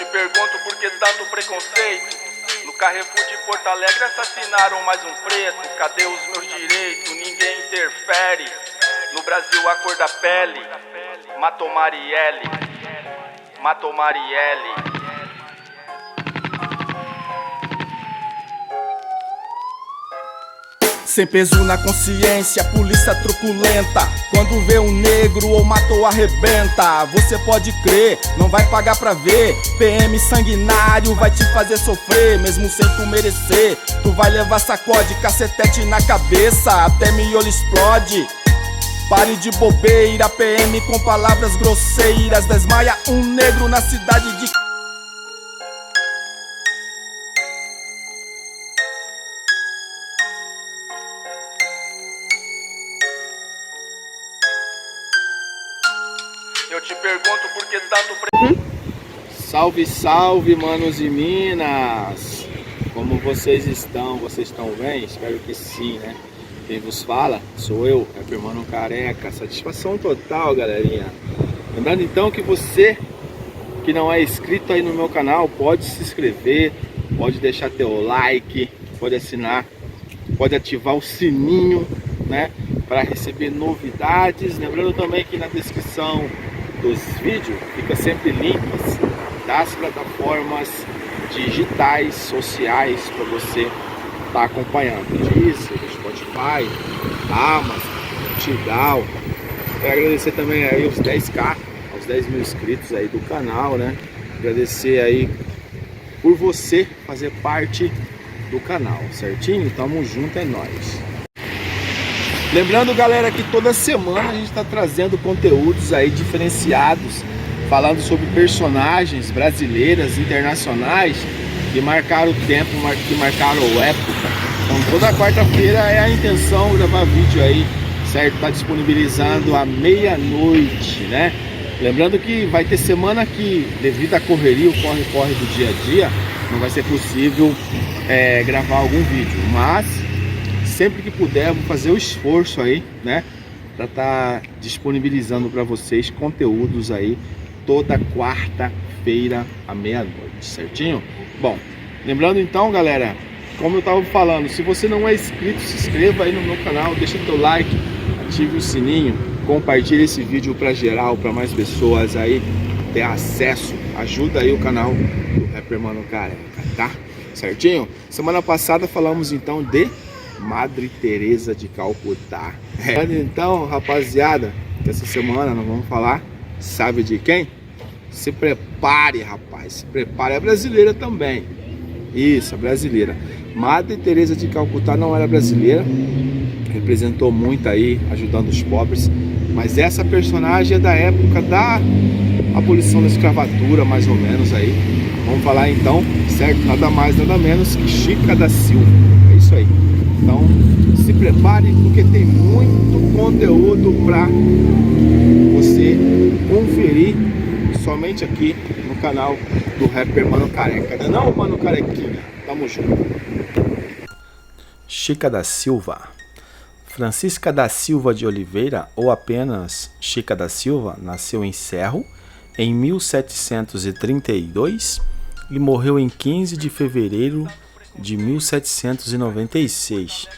te pergunto por que tanto preconceito. No Carrefour de Porto Alegre assassinaram mais um preto. Cadê os meus direitos? Ninguém interfere. No Brasil a cor da pele matou Marielle. Matou Marielle. Sem peso na consciência, polícia truculenta. Quando vê um negro ou matou arrebenta. Você pode crer, não vai pagar pra ver. PM sanguinário vai te fazer sofrer, mesmo sem tu merecer. Tu vai levar sacode, cacetete na cabeça, até miolo explode. Pare de bobeira, PM com palavras grosseiras. Desmaia um negro na cidade de... Eu te pergunto por que tanto Salve, salve, manos e minas! Como vocês estão? Vocês estão bem? Espero que sim, né? Quem vos fala sou eu, Rapper Mano Careca. Satisfação total, galerinha. Lembrando então que você que não é inscrito aí no meu canal, pode se inscrever, pode deixar teu like, pode assinar, pode ativar o sininho, né? Para receber novidades. Lembrando também que na descrição dos vídeos fica sempre links das plataformas digitais, sociais, para você estar acompanhando. Deezer, Spotify, Amazon, Tidal. Quero agradecer também aí os 10k, aos 10 mil inscritos aí do canal, né? Agradecer aí por você fazer parte do canal, certinho? Tamo junto, é nóis. Lembrando, galera, que toda semana a gente está trazendo conteúdos aí diferenciados, falando sobre personagens brasileiras, internacionais, que marcaram o tempo, que marcaram a época. Então toda quarta-feira é a intenção gravar vídeo aí, certo? Tá disponibilizando à meia-noite, né? Lembrando que vai ter semana que, devido à correria, o corre-corre do dia a dia, não vai ser possível gravar algum vídeo, mas sempre que puder, vou fazer o esforço aí, né, para estar disponibilizando para vocês conteúdos aí toda quarta-feira à meia-noite, certinho? Bom, lembrando então, galera, como eu tava falando, se você não é inscrito, se inscreva aí no meu canal, deixa teu like, ative o sininho, compartilhe esse vídeo para geral, para mais pessoas aí ter acesso, ajuda aí o canal do Rapper Mano Careca, tá? Certinho? Semana passada falamos então de Madre Teresa de Calcutá. Então, rapaziada, essa semana nós vamos falar, sabe de quem? Se prepare, rapaz, se prepare. É brasileira também. Isso, é brasileira. Madre Teresa de Calcutá não era brasileira, representou muito aí, ajudando os pobres, mas essa personagem é da época da abolição da escravatura, mais ou menos aí. Vamos falar então, certo? Nada mais, nada menos que Chica da Silva. É isso aí. Então, se prepare porque tem muito conteúdo para você conferir somente aqui no canal do Rapper Mano Careca. Não, Mano Carequinha. Tamo junto. Chica da Silva. Francisca da Silva de Oliveira, ou apenas Chica da Silva, nasceu em Cerro em 1732 e morreu em 15 de fevereiro de 1796.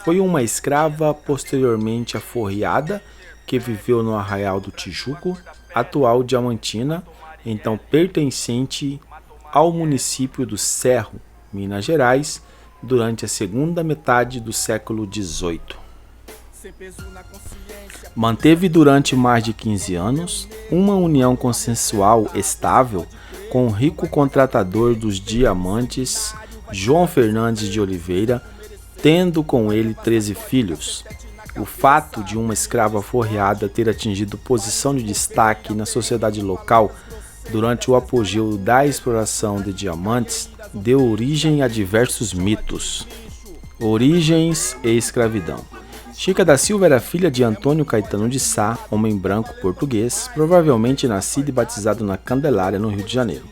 Foi uma escrava posteriormente aforreada que viveu no Arraial do Tijuco, atual Diamantina, então pertencente ao município do Cerro, Minas Gerais, durante a segunda metade do século XVIII. Manteve durante mais de 15 anos uma união consensual estável com o rico contratador dos diamantes João Fernandes de Oliveira, tendo com ele 13 filhos. O fato de uma escrava aforreada ter atingido posição de destaque na sociedade local durante o apogeu da exploração de diamantes deu origem a diversos mitos. Origens e escravidão. Chica da Silva era filha de Antônio Caetano de Sá, homem branco português, provavelmente nascido e batizado na Candelária, no Rio de Janeiro.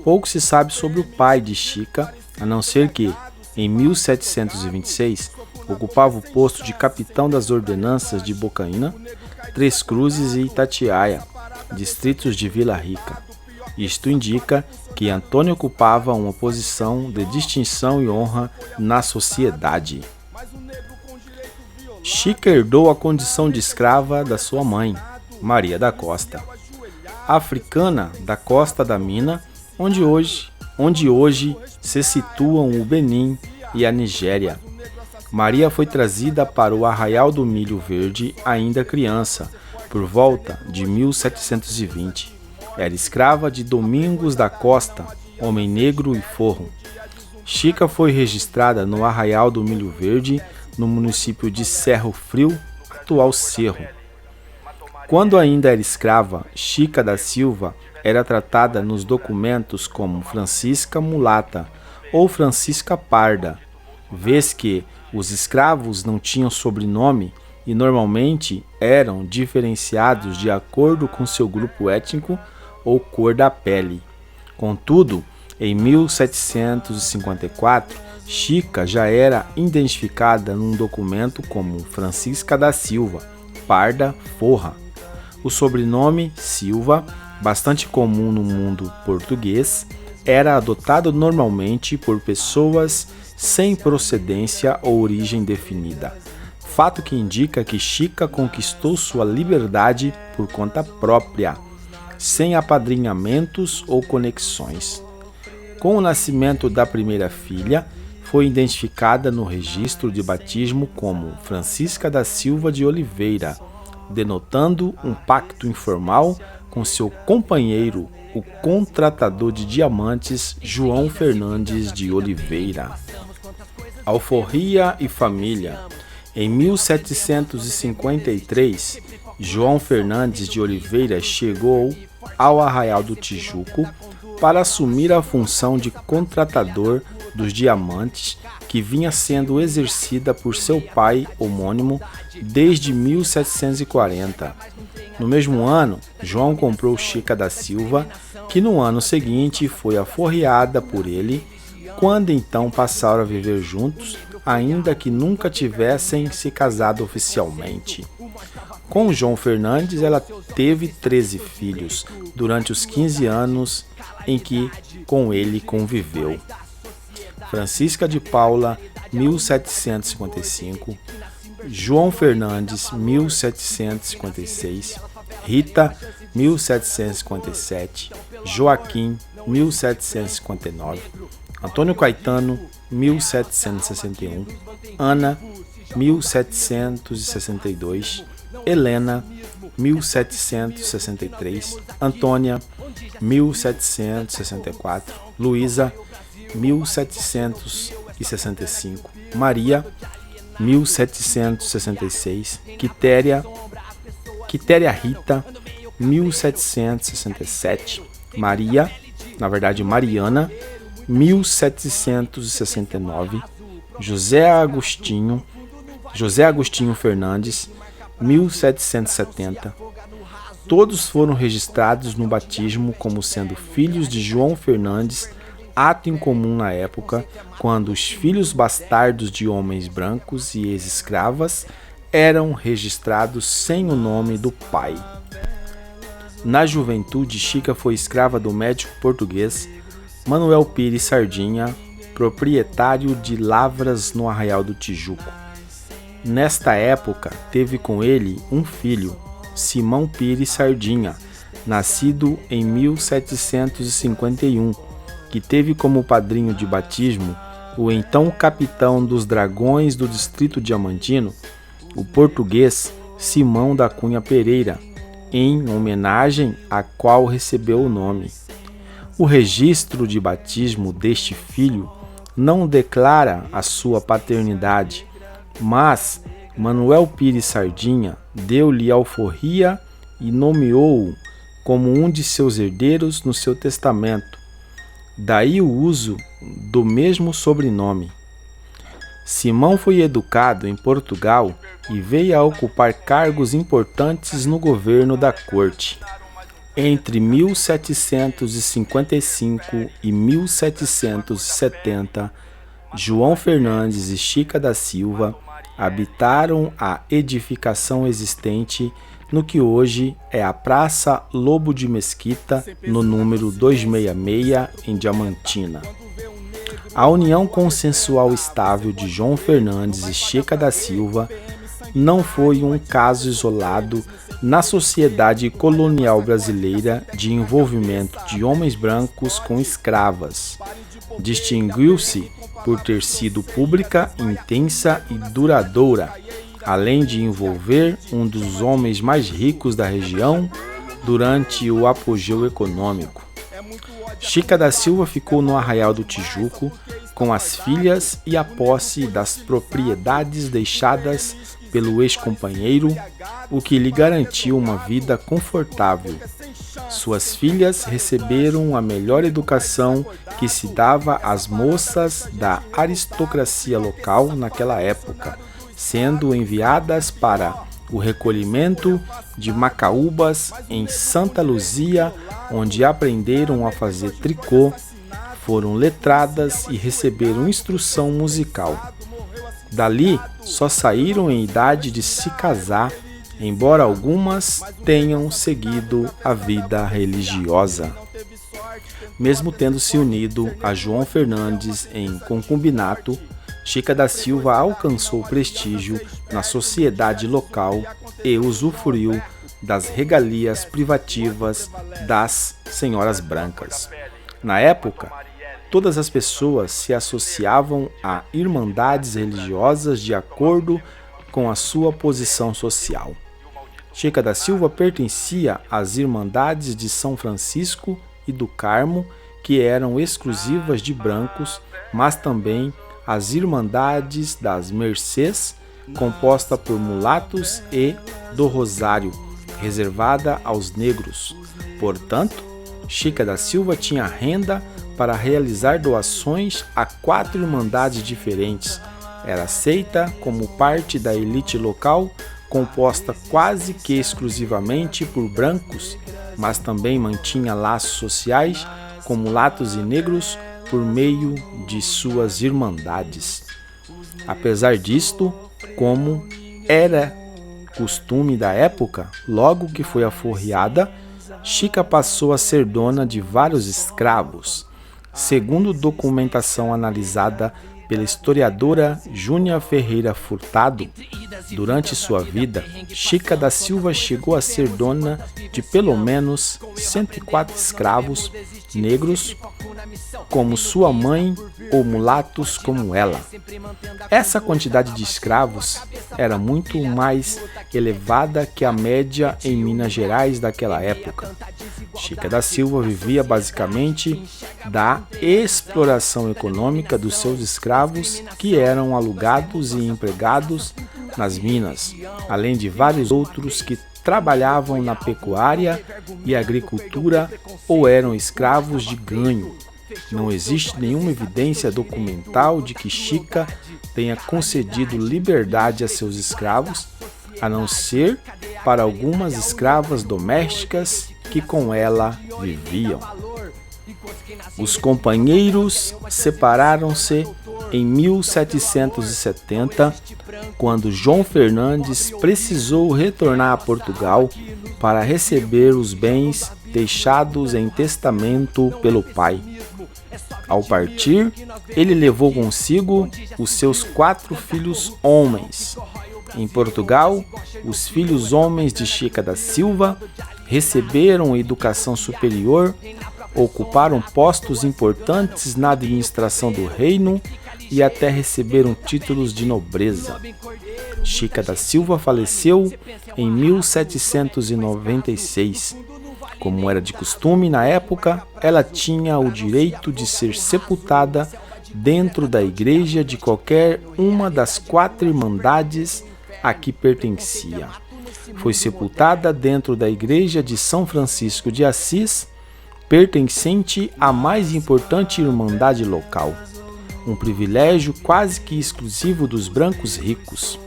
Pouco se sabe sobre o pai de Chica, a não ser que, em 1726, ocupava o posto de capitão das ordenanças de Bocaina, Três Cruzes e Itatiaia, distritos de Vila Rica, Isto indica que Antônio ocupava uma posição de distinção e honra na sociedade. Chica herdou a condição de escrava da sua mãe, Maria da Costa, africana da Costa da Mina, onde hoje se situam o Benim e a Nigéria. Maria foi trazida para o Arraial do Milho Verde ainda criança, por volta de 1720. Era escrava de Domingos da Costa, homem negro e forro. Chica foi registrada no Arraial do Milho Verde, no município de Cerro Frio, atual Cerro. Quando ainda era escrava, Chica da Silva era tratada nos documentos como Francisca Mulata ou Francisca Parda, vez que os escravos não tinham sobrenome e normalmente eram diferenciados de acordo com seu grupo étnico ou cor da pele. Contudo, em 1754, Chica já era identificada num documento como Francisca da Silva, Parda Forra. O sobrenome Silva, bastante comum no mundo português, era adotado normalmente por pessoas sem procedência ou origem definida, fato que indica que Chica conquistou sua liberdade por conta própria, sem apadrinhamentos ou conexões. Com o nascimento da primeira filha, foi identificada no registro de batismo como Francisca da Silva de Oliveira, denotando um pacto informal com seu companheiro, o contratador de diamantes João Fernandes de Oliveira. Alforria e família. Em 1753, João Fernandes de Oliveira chegou ao Arraial do Tijuco para assumir a função de contratador dos diamantes que vinha sendo exercida por seu pai homônimo desde 1740. No mesmo ano, João comprou Chica da Silva, que no ano seguinte foi aforreada por ele, quando então passaram a viver juntos, ainda que nunca tivessem se casado oficialmente. Com João Fernandes, ela teve 13 filhos durante os 15 anos em que com ele conviveu. Francisca de Paula, 1755, João Fernandes, 1756, Rita, 1757, Joaquim, 1759, Antônio Caetano, 1761, Ana, 1762, Helena, 1763, Antônia, 1764, Luísa, 1765, Maria, 1766, Quitéria Rita, 1767, Mariana, 1769, José Agostinho Fernandes, 1770. Todos foram registrados no batismo como sendo filhos de João Fernandes, ato incomum na época, quando os filhos bastardos de homens brancos e ex-escravas eram registrados sem o nome do pai. Na juventude, Chica foi escrava do médico português Manuel Pires Sardinha, proprietário de lavras no Arraial do Tijuco. Nesta época, teve com ele um filho, Simão Pires Sardinha, nascido em 1751, que teve como padrinho de batismo o então capitão dos dragões do distrito diamantino, o português Simão da Cunha Pereira, em homenagem a qual recebeu o nome. O registro de batismo deste filho não declara a sua paternidade, mas Manuel Pires Sardinha deu-lhe alforria e nomeou-o como um de seus herdeiros no seu testamento. Daí o uso do mesmo sobrenome. Simão foi educado em Portugal e veio a ocupar cargos importantes no governo da corte. Entre 1755 e 1770, João Fernandes e Chica da Silva habitaram a edificação existente no que hoje é a Praça Lobo de Mesquita, no número 266, em Diamantina. A união consensual estável de João Fernandes e Chica da Silva não foi um caso isolado na sociedade colonial brasileira de envolvimento de homens brancos com escravas. Distinguiu-se por ter sido pública, intensa e duradoura, além de envolver um dos homens mais ricos da região durante o apogeu econômico. Chica da Silva ficou no Arraial do Tijuco com as filhas e a posse das propriedades deixadas pelo ex-companheiro, o que lhe garantiu uma vida confortável. Suas filhas receberam a melhor educação que se dava às moças da aristocracia local naquela época, sendo enviadas para o recolhimento de Macaúbas em Santa Luzia, onde aprenderam a fazer tricô, foram letradas e receberam instrução musical. Dali, só saíram em idade de se casar, embora algumas tenham seguido a vida religiosa. Mesmo tendo se unido a João Fernandes em concubinato, Chica da Silva alcançou prestígio na sociedade local e usufruiu das regalias privativas das senhoras brancas. Na época, todas as pessoas se associavam a irmandades religiosas de acordo com a sua posição social. Chica da Silva pertencia às Irmandades de São Francisco e do Carmo, que eram exclusivas de brancos, mas também às Irmandades das Mercês, composta por mulatos, e do Rosário, reservada aos negros. Portanto, Chica da Silva tinha renda para realizar doações a 4 irmandades diferentes. Era aceita como parte da elite local, composta quase que exclusivamente por brancos, mas também mantinha laços sociais com mulatos e negros por meio de suas irmandades. Apesar disto, como era costume da época, logo que foi aforreada, Chica passou a ser dona de vários escravos. Segundo documentação analisada pela historiadora Júnia Ferreira Furtado, durante sua vida, Chica da Silva chegou a ser dona de pelo menos 104 escravos negros, como sua mãe, ou mulatos como ela. Essa quantidade de escravos era muito mais elevada que a média em Minas Gerais daquela época. Chica da Silva vivia basicamente da exploração econômica dos seus escravos, que eram alugados e empregados nas minas, além de vários outros que trabalhavam na pecuária e agricultura ou eram escravos de ganho. Não existe nenhuma evidência documental de que Chica tenha concedido liberdade a seus escravos, a não ser para algumas escravas domésticas que com ela viviam. Os companheiros separaram-se em 1770, quando João Fernandes precisou retornar a Portugal para receber os bens deixados em testamento pelo pai. Ao partir, ele levou consigo os seus 4 filhos homens. Em Portugal, os filhos homens de Chica da Silva receberam educação superior, ocuparam postos importantes na administração do reino e até receberam títulos de nobreza. Chica da Silva faleceu em 1796. Como era de costume na época, ela tinha o direito de ser sepultada dentro da igreja de qualquer uma das 4 irmandades a que pertencia. Foi sepultada dentro da igreja de São Francisco de Assis, pertencente à mais importante irmandade local, um privilégio quase que exclusivo dos brancos ricos,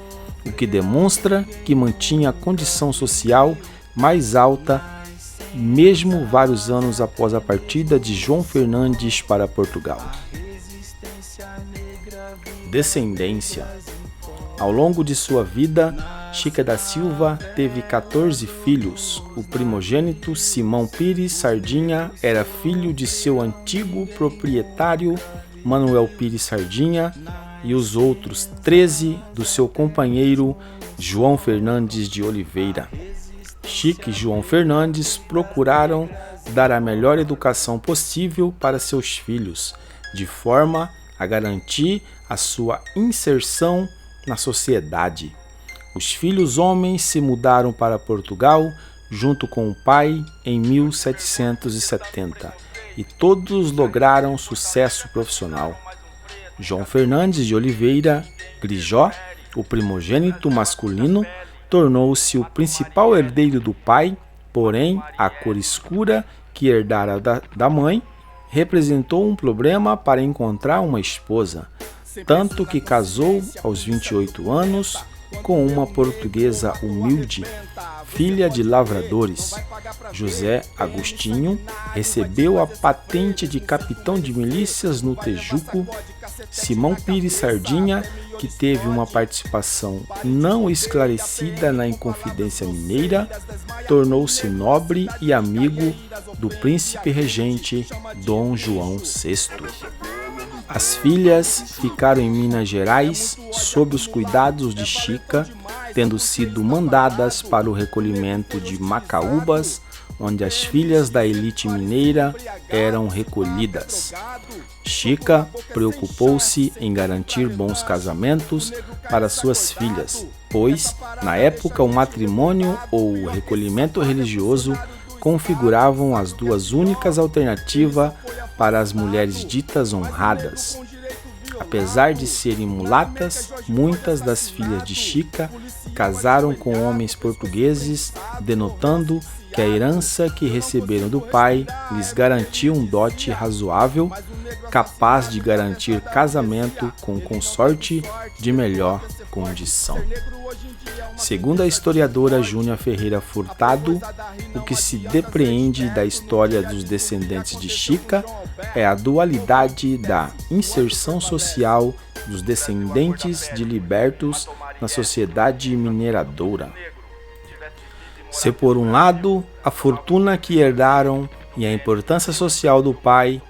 o que demonstra que mantinha a condição social mais alta mesmo vários anos após a partida de João Fernandes para Portugal. Descendência. Ao longo de sua vida, Chica da Silva teve 14 filhos. O primogênito, Simão Pires Sardinha, era filho de seu antigo proprietário, Manuel Pires Sardinha, e os outros 13 do seu companheiro, João Fernandes de Oliveira. Chica e João Fernandes procuraram dar a melhor educação possível para seus filhos, de forma a garantir a sua inserção na sociedade. Os filhos homens se mudaram para Portugal junto com o pai em 1770 e todos lograram sucesso profissional. João Fernandes de Oliveira, Grijó, o primogênito masculino, tornou-se o principal herdeiro do pai, porém a cor escura que herdara da mãe representou um problema para encontrar uma esposa, tanto que casou aos 28 anos com uma portuguesa humilde, filha de lavradores. José Agostinho recebeu a patente de capitão de milícias no Tejuco. Simão Pires Sardinha, que teve uma participação não esclarecida na Inconfidência Mineira, tornou-se nobre e amigo do príncipe regente Dom João VI. As filhas ficaram em Minas Gerais sob os cuidados de Chica, tendo sido mandadas para o recolhimento de Macaúbas, onde as filhas da elite mineira eram recolhidas. Chica preocupou-se em garantir bons casamentos para suas filhas, pois, na época, o matrimônio ou o recolhimento religioso configuravam as duas únicas alternativas para as mulheres ditas honradas. Apesar de serem mulatas, muitas das filhas de Chica casaram com homens portugueses, denotando que a herança que receberam do pai lhes garantia um dote razoável, capaz de garantir casamento com consorte de melhor condição. Segundo a historiadora Júnia Ferreira Furtado, o que se depreende da história dos descendentes de Chica é a dualidade da inserção social dos descendentes de libertos na sociedade mineradora. Se por um lado, a fortuna que herdaram e a importância social do pai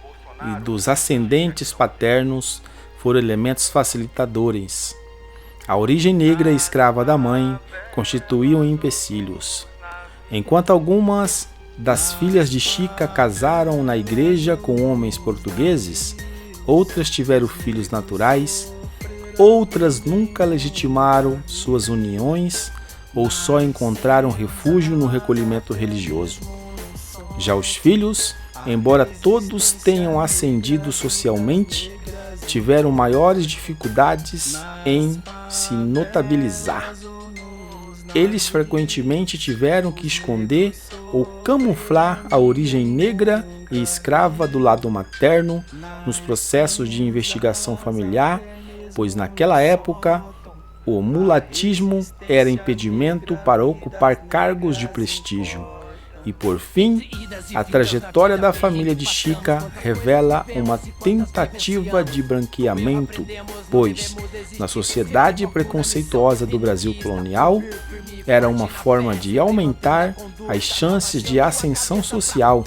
e dos ascendentes paternos foram elementos facilitadores, a origem negra e escrava da mãe constituíam empecilhos. Enquanto algumas das filhas de Chica casaram na igreja com homens portugueses, outras tiveram filhos naturais, outras nunca legitimaram suas uniões ou só encontraram refúgio no recolhimento religioso. Já os filhos, embora todos tenham ascendido socialmente, tiveram maiores dificuldades em se notabilizar. Eles frequentemente tiveram que esconder ou camuflar a origem negra e escrava do lado materno nos processos de investigação familiar, pois naquela época o mulatismo era impedimento para ocupar cargos de prestígio. E por fim, a trajetória da família de Chica revela uma tentativa de branqueamento, pois, na sociedade preconceituosa do Brasil colonial, era uma forma de aumentar as chances de ascensão social,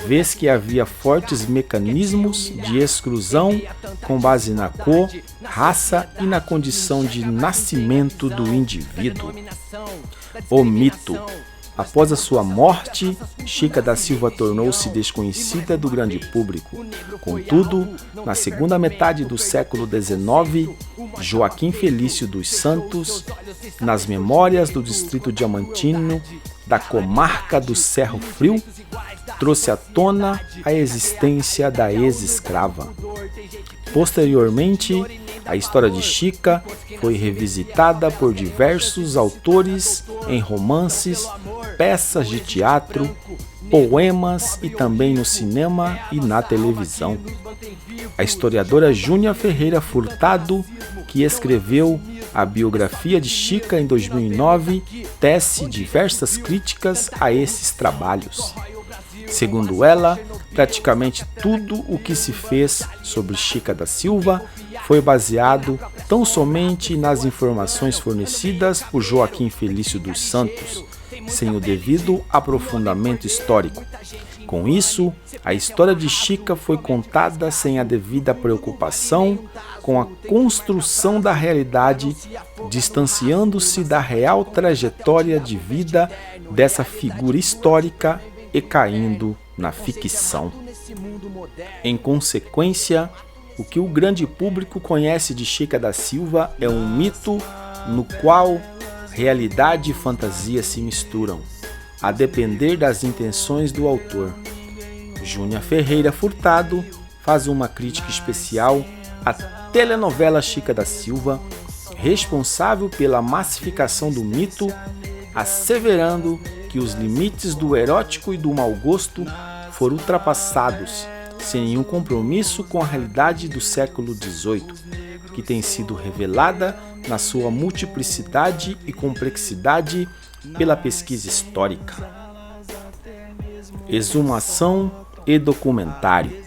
vez que havia fortes mecanismos de exclusão com base na cor, raça e na condição de nascimento do indivíduo. O mito. Após a sua morte, Chica da Silva tornou-se desconhecida do grande público. Contudo, na segunda metade do século XIX, Joaquim Felício dos Santos, nas memórias do distrito diamantino da comarca do Cerro Frio, trouxe à tona a existência da ex-escrava. Posteriormente, a história de Chica foi revisitada por diversos autores em romances, peças de teatro, poemas e também no cinema e na televisão. A historiadora Júnia Ferreira Furtado, que escreveu a biografia de Chica em 2009, tece diversas críticas a esses trabalhos. Segundo ela, praticamente tudo o que se fez sobre Chica da Silva foi baseado tão somente nas informações fornecidas por Joaquim Felício dos Santos, sem o devido aprofundamento histórico. Com isso, a história de Chica foi contada sem a devida preocupação com a construção da realidade, distanciando-se da real trajetória de vida dessa figura histórica e caindo na ficção. Em consequência, o que o grande público conhece de Chica da Silva é um mito no qual realidade e fantasia se misturam, a depender das intenções do autor. Júnior Ferreira Furtado faz uma crítica especial à telenovela Chica da Silva, responsável pela massificação do mito, asseverando que os limites do erótico e do mau gosto foram ultrapassados, sem nenhum compromisso com a realidade do século XVIII, que tem sido revelada na sua multiplicidade e complexidade pela pesquisa histórica. Exumação e documentário.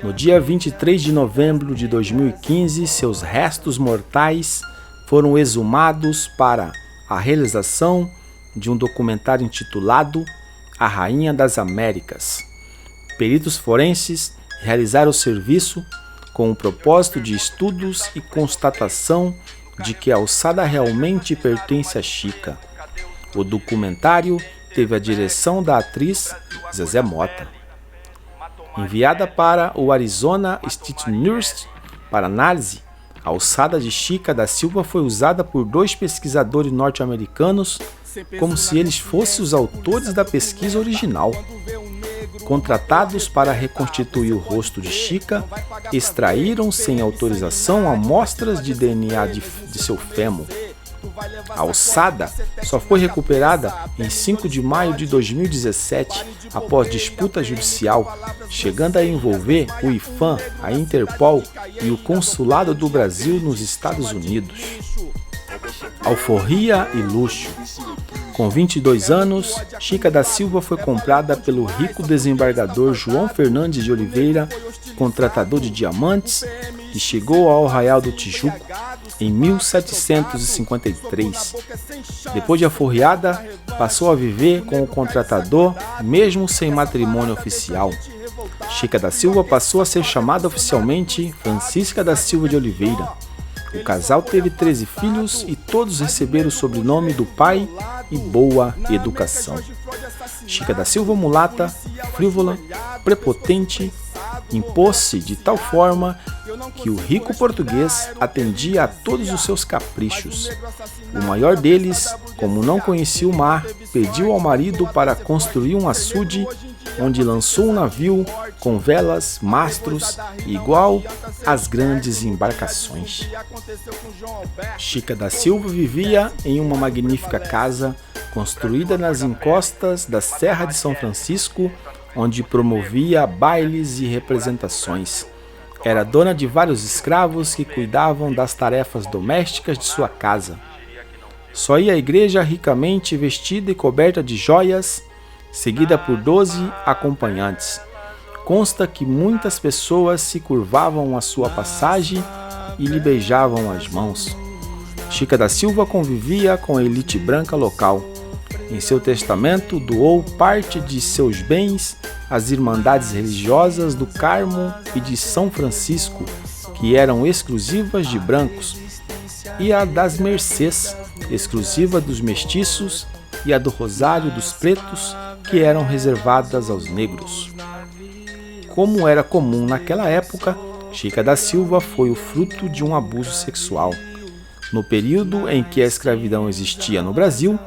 No dia 23 de novembro de 2015, seus restos mortais foram exumados para a realização de um documentário intitulado A Rainha das Américas. Peritos forenses realizaram o serviço com o propósito de estudos e constatação de que a ossada realmente pertence a Chica. O documentário teve a direção da atriz Zezé Mota. Enviada para o Arizona State University para análise, a ossada de Chica da Silva foi usada por 2 pesquisadores norte-americanos como se eles fossem os autores da pesquisa original. Contratados para reconstituir o rosto de Chica, extraíram sem autorização amostras de DNA de seu fêmur. A ossada só foi recuperada em 5 de maio de 2017, após disputa judicial, chegando a envolver o IPHAN, a Interpol e o Consulado do Brasil nos Estados Unidos. Alforria e luxo. Com 22 anos, Chica da Silva foi comprada pelo rico desembargador João Fernandes de Oliveira, contratador de diamantes, e chegou ao Arraial do Tijuco em 1753. Depois de aforriada, passou a viver com o contratador, mesmo sem matrimônio oficial. Chica da Silva passou a ser chamada oficialmente Francisca da Silva de Oliveira. O casal teve 13 filhos e todos receberam o sobrenome do pai e boa educação. Chica da Silva, mulata, frívola, prepotente, impôs-se de tal forma que o rico português atendia a todos os seus caprichos. O maior deles, como não conhecia o mar, pediu ao marido para construir um açude onde lançou um navio com velas, mastros, igual às grandes embarcações. Chica da Silva vivia em uma magnífica casa construída nas encostas da Serra de São Francisco, onde promovia bailes e representações. Era dona de vários escravos que cuidavam das tarefas domésticas de sua casa. Só ia à igreja ricamente vestida e coberta de joias, seguida por 12 acompanhantes. Consta que muitas pessoas se curvavam à sua passagem e lhe beijavam as mãos. Chica da Silva convivia com a elite branca local. Em seu testamento, doou parte de seus bens às irmandades religiosas do Carmo e de São Francisco, que eram exclusivas de brancos, e a das Mercês, exclusiva dos mestiços, e a do Rosário dos Pretos, que eram reservadas aos negros. Como era comum naquela época, Chica da Silva foi o fruto de um abuso sexual. No período em que a escravidão existia no Brasil,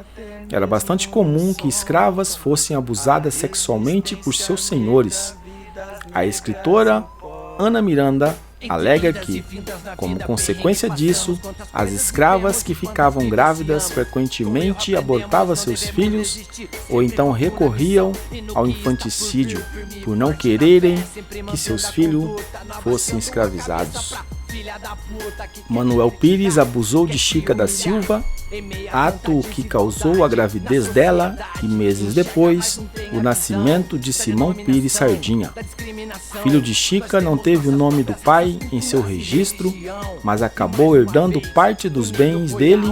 era bastante comum que escravas fossem abusadas sexualmente por seus senhores. A escritora Ana Miranda alega que, como consequência disso, as escravas que ficavam grávidas frequentemente abortavam seus filhos ou então recorriam ao infanticídio por não quererem que seus filhos fossem escravizados. Manuel Pires abusou de Chica da Silva, ato que causou a gravidez dela e meses depois, o nascimento de Simão Pires Sardinha. Filho de Chica, não teve o nome do pai em seu registro, mas acabou herdando parte dos bens dele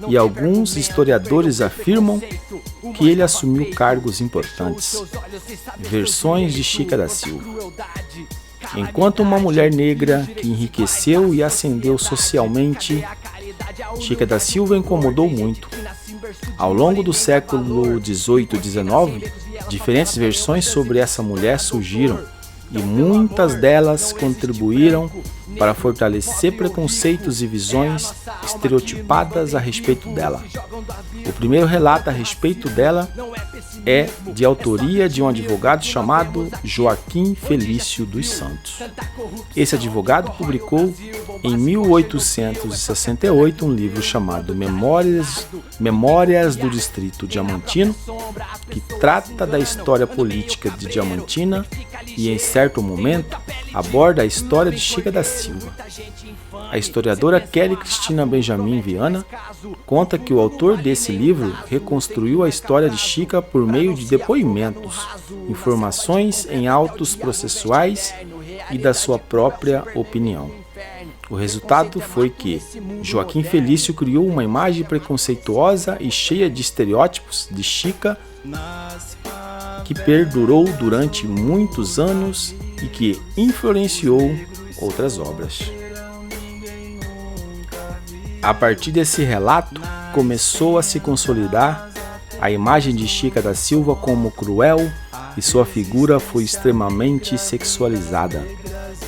e alguns historiadores afirmam que ele assumiu cargos importantes. Versões de Chica da Silva. Enquanto uma mulher negra que enriqueceu e ascendeu socialmente, Chica da Silva incomodou muito. Ao longo do século XVIII e XIX, diferentes versões sobre essa mulher surgiram e muitas delas contribuíram para fortalecer preconceitos e visões estereotipadas a respeito dela. O primeiro relato a respeito dela é de autoria de um advogado chamado Joaquim Felício dos Santos. Esse advogado publicou em 1868 um livro chamado Memórias do Distrito Diamantino, que trata da história política de Diamantina e, em certo momento, aborda a história de Chica da Silva. A historiadora Kelly Cristina Benjamin Viana conta que o autor desse livro reconstruiu a história de Chica por meio de depoimentos, informações em autos processuais e da sua própria opinião. O resultado foi que Joaquim Felício criou uma imagem preconceituosa e cheia de estereótipos de Chica que perdurou durante muitos anos e que influenciou outras obras. A partir desse relato, começou a se consolidar a imagem de Chica da Silva como cruel e sua figura foi extremamente sexualizada.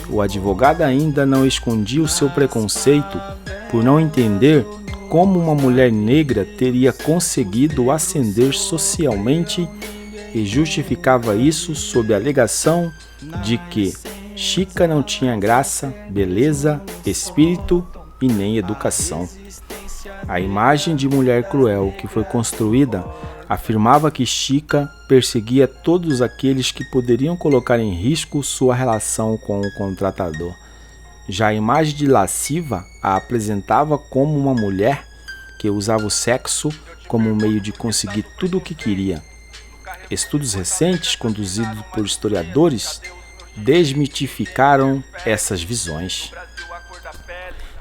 O advogado ainda não escondia o seu preconceito por não entender como uma mulher negra teria conseguido ascender socialmente e justificava isso sob a alegação de que Chica não tinha graça, beleza, espírito e nem educação. A imagem de mulher cruel que foi construída afirmava que Chica perseguia todos aqueles que poderiam colocar em risco sua relação com o contratador. Já a imagem de lasciva a apresentava como uma mulher que usava o sexo como um meio de conseguir tudo o que queria. Estudos recentes, conduzidos por historiadores, desmitificaram essas visões.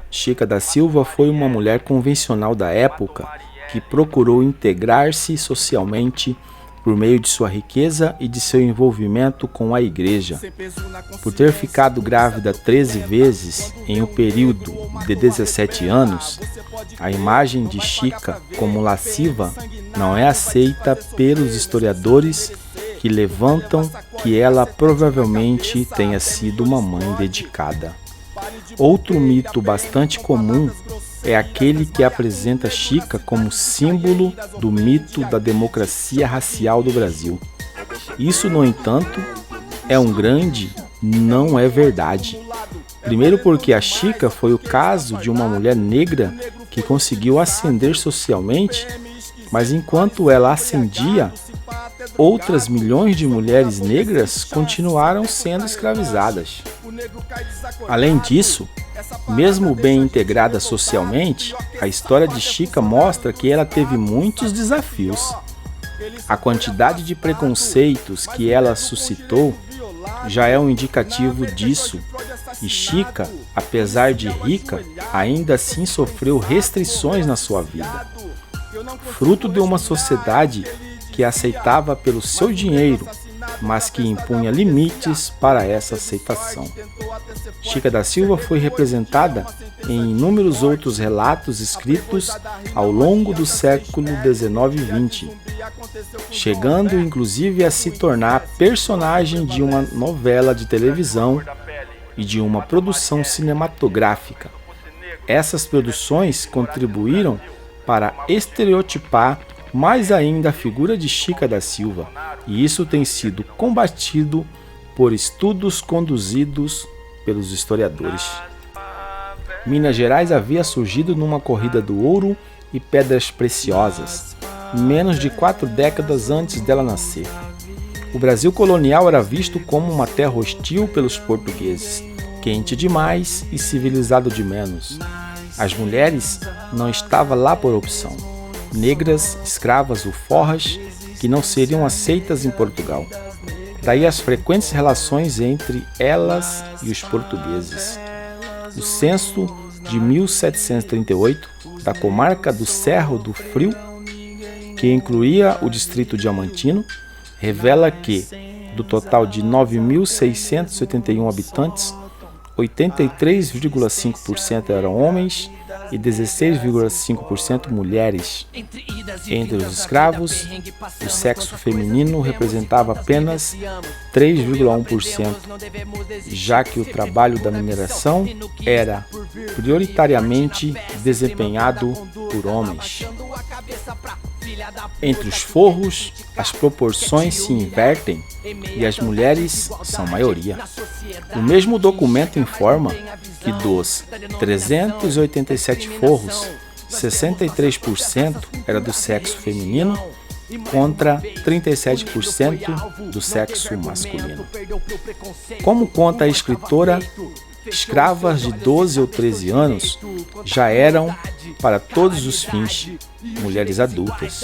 Chica da Silva foi uma mulher convencional da época que procurou integrar-se socialmente por meio de sua riqueza e de seu envolvimento com a igreja. Por ter ficado grávida 13 vezes em um período de 17 anos, a imagem de Chica como lasciva não é aceita pelos historiadores que levantam que ela provavelmente tenha sido uma mãe dedicada. Outro mito bastante comum é aquele que apresenta Chica como símbolo do mito da democracia racial do Brasil. Isso, no entanto, é um grande não é verdade. Primeiro porque a Chica foi o caso de uma mulher negra que conseguiu ascender socialmente, mas enquanto ela ascendia, outras milhões de mulheres negras continuaram sendo escravizadas. Além disso, mesmo bem integrada socialmente, a história de Chica mostra que ela teve muitos desafios. A quantidade de preconceitos que ela suscitou já é um indicativo disso, e Chica, apesar de rica, ainda assim sofreu restrições na sua vida. Fruto de uma sociedade que a aceitava pelo seu dinheiro, mas que impunha limites para essa aceitação. Chica da Silva foi representada em inúmeros outros relatos escritos ao longo do século XIX e XX, chegando inclusive a se tornar personagem de uma novela de televisão e de uma produção cinematográfica. Essas produções contribuíram para estereotipar mais ainda a figura de Chica da Silva, e isso tem sido combatido por estudos conduzidos pelos historiadores. Minas Gerais havia surgido numa corrida do ouro e pedras preciosas, menos de 4 décadas antes dela nascer. O Brasil colonial era visto como uma terra hostil pelos portugueses, quente demais e civilizado de menos. As mulheres não estavam lá por opção. Negras, escravas ou forras que não seriam aceitas em Portugal. Daí as frequentes relações entre elas e os portugueses. O censo de 1738 da comarca do Cerro do Frio, que incluía o distrito diamantino, revela que, do total de 9.681 habitantes, 83,5% eram homens e 16,5% mulheres. Entre os escravos, o sexo feminino representava apenas 3,1%, já que o trabalho da mineração era prioritariamente desempenhado por homens. Entre os forros, as proporções se invertem e as mulheres são maioria. O mesmo documento informa que dos 387 forros, 63% era do sexo feminino contra 37% do sexo masculino. Como conta a escritora, escravas de 12 ou 13 anos já eram, para todos os fins, mulheres adultas.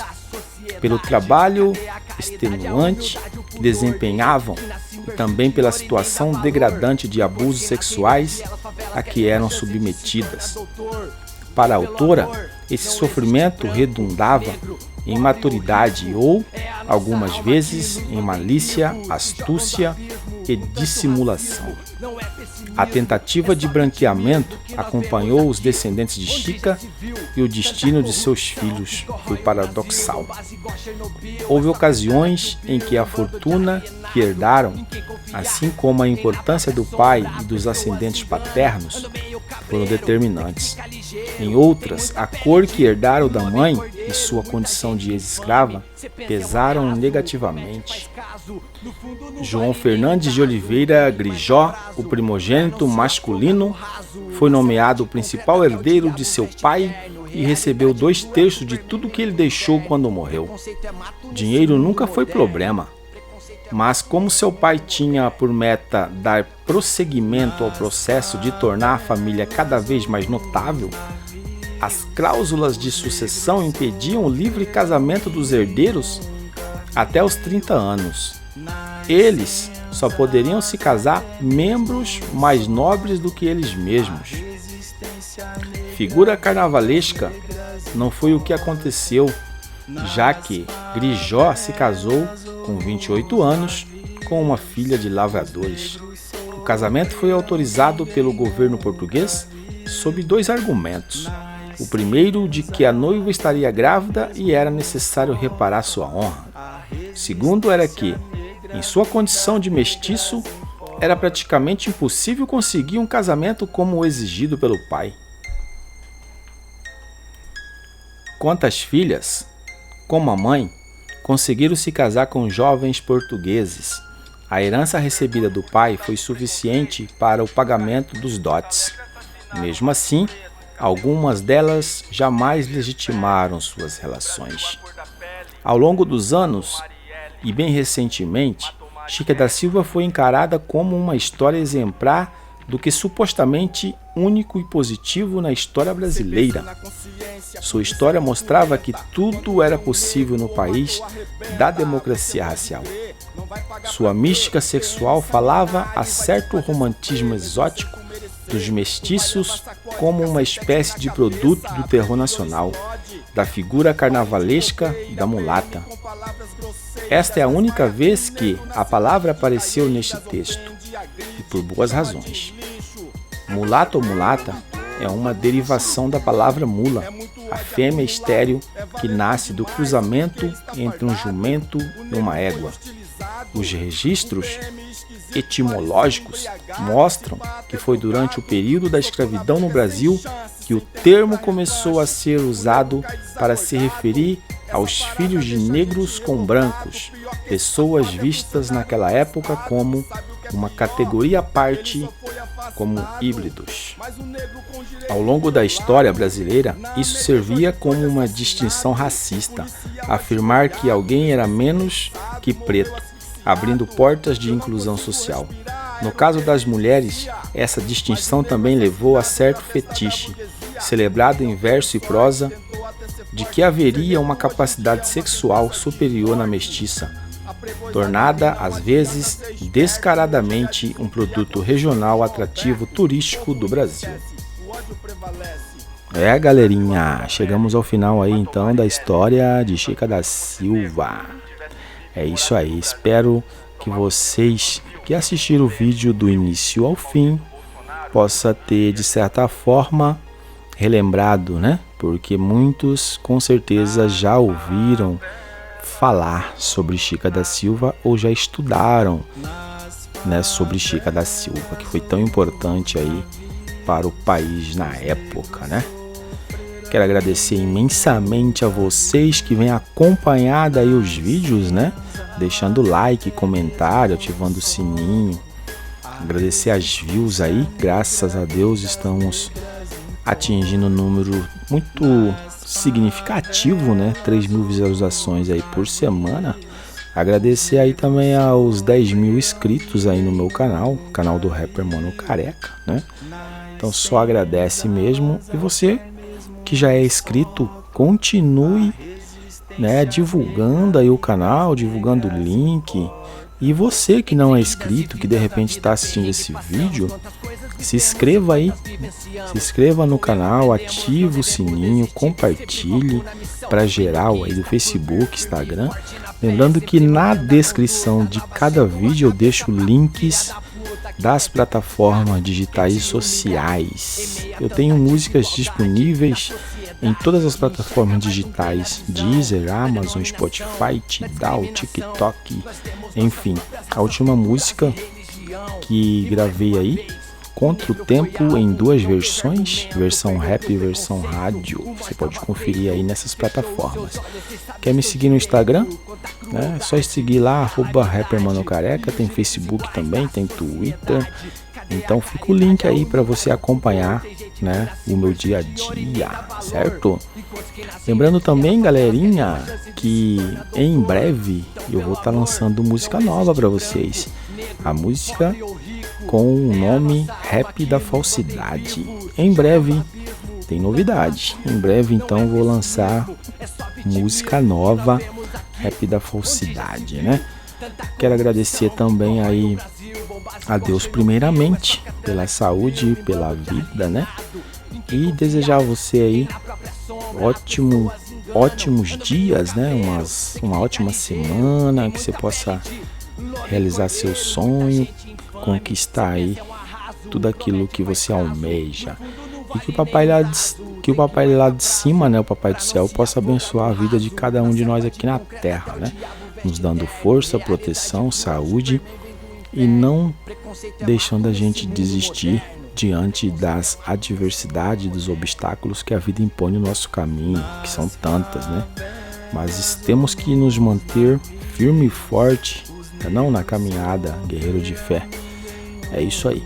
Pelo trabalho extenuante que desempenhavam e também pela situação degradante de abusos sexuais a que eram submetidas. Para a autora, esse sofrimento redundava em maturidade ou, algumas vezes, em malícia, astúcia e dissimulação. A tentativa de branqueamento acompanhou os descendentes de Chica e o destino de seus filhos foi paradoxal. Houve ocasiões em que a fortuna que herdaram, assim como a importância do pai e dos ascendentes paternos, foram determinantes. Em outras, a cor que herdaram da mãe e sua condição de ex-escrava pesaram negativamente. João Fernandes de Oliveira Grijó, o primogênito masculino, foi nomeado o principal herdeiro de seu pai e recebeu 2/3 de tudo que ele deixou quando morreu. Dinheiro nunca foi problema, mas como seu pai tinha por meta dar prosseguimento ao processo de tornar a família cada vez mais notável, as cláusulas de sucessão impediam o livre casamento dos herdeiros até os 30 anos. Eles só poderiam se casar membros mais nobres do que eles mesmos. Figura carnavalesca não foi o que aconteceu, já que Grijó se casou com 28 anos com uma filha de lavradores. O casamento foi autorizado pelo governo português sob 2 argumentos. O primeiro, de que a noiva estaria grávida e era necessário reparar sua honra. O segundo era que, em sua condição de mestiço, era praticamente impossível conseguir um casamento como o exigido pelo pai. Quanto às filhas, como a mãe, conseguiram se casar com jovens portugueses. A herança recebida do pai foi suficiente para o pagamento dos dotes. Mesmo assim, algumas delas jamais legitimaram suas relações. Ao longo dos anos, e bem recentemente, Chica da Silva foi encarada como uma história exemplar do que supostamente único e positivo na história brasileira. Sua história mostrava que tudo era possível no país da democracia racial. Sua mística sexual falava a certo romantismo exótico dos mestiços como uma espécie de produto do terror nacional, da figura carnavalesca da mulata. Esta é a única vez que a palavra apareceu neste texto, e por boas razões. Mulato ou mulata é uma derivação da palavra mula, a fêmea estéril que nasce do cruzamento entre um jumento e uma égua. Os registros etimológicos mostram que foi durante o período da escravidão no Brasil que o termo começou a ser usado para se referir aos filhos de negros com brancos, pessoas vistas naquela época como uma categoria à parte, como híbridos. Ao longo da história brasileira, isso servia como uma distinção racista, afirmar que alguém era menos que preto, abrindo portas de inclusão social. No caso das mulheres, essa distinção também levou a certo fetiche, celebrado em verso e prosa, de que haveria uma capacidade sexual superior na mestiça, tornada às vezes descaradamente um produto regional atrativo turístico do Brasil. Galerinha, chegamos ao final aí então da história de Chica da Silva. É isso aí, espero que vocês que assistiram o vídeo do início ao fim possa ter de certa forma relembrado, né? Porque muitos com certeza já ouviram falar sobre Chica da Silva ou já estudaram, né, sobre Chica da Silva, que foi tão importante aí para o país na época, né? Quero agradecer imensamente a vocês que vêm acompanhando aí os vídeos, né? Deixando like, comentário, ativando o sininho. Agradecer as views aí, graças a Deus estamos atingindo um número muito significativo, né? 3.000 visualizações aí por semana. Agradecer aí também aos 10.000 inscritos aí no meu canal do Rapper Mano Careca, né? Então só agradece mesmo. E você que já é inscrito, continue, né, divulgando aí o canal, divulgando o link. E você que não é inscrito, que de repente está assistindo esse vídeo, se inscreva aí, se inscreva no canal, ative o sininho, compartilhe para geral aí do Facebook, Instagram. Lembrando que na descrição de cada vídeo eu deixo links das plataformas digitais e sociais. Eu tenho músicas disponíveis em todas as plataformas digitais: Deezer, Amazon, Spotify, Tidal, TikTok, enfim. A última música que gravei aí, Contra o Tempo, em 2 versões, versão rap e versão rádio. Você pode conferir aí nessas plataformas. Quer me seguir no Instagram? É só seguir lá, @rappermanocareca. Tem Facebook também, tem Twitter. Então fica o link aí para você acompanhar, né, o meu dia a dia, certo? Lembrando também, galerinha, que em breve eu vou estar lançando música nova para vocês. A música com o nome Rap da Falsidade. Em breve tem novidade. Em breve então vou lançar música nova, Rap da Falsidade, né? Quero agradecer também aí a Deus primeiramente pela saúde e pela vida, né? E desejar a você aí ótimos dias, né? Uma ótima semana, que você possa realizar seu sonho, conquistar aí tudo aquilo que você almeja, e que o papai lá de cima, né, o papai do céu, possa abençoar a vida de cada um de nós aqui na terra, né, nos dando força, proteção, saúde, e não deixando a gente desistir diante das adversidades, dos obstáculos que a vida impõe no nosso caminho, que são tantas, né? Mas temos que nos manter firme e forte, não na caminhada, guerreiro de fé. É isso aí.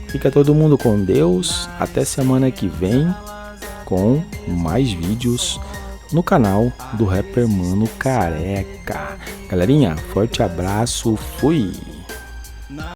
Fica todo mundo com Deus. Até semana que vem com mais vídeos no canal do Rapper Mano Careca. Galerinha, forte abraço. Fui!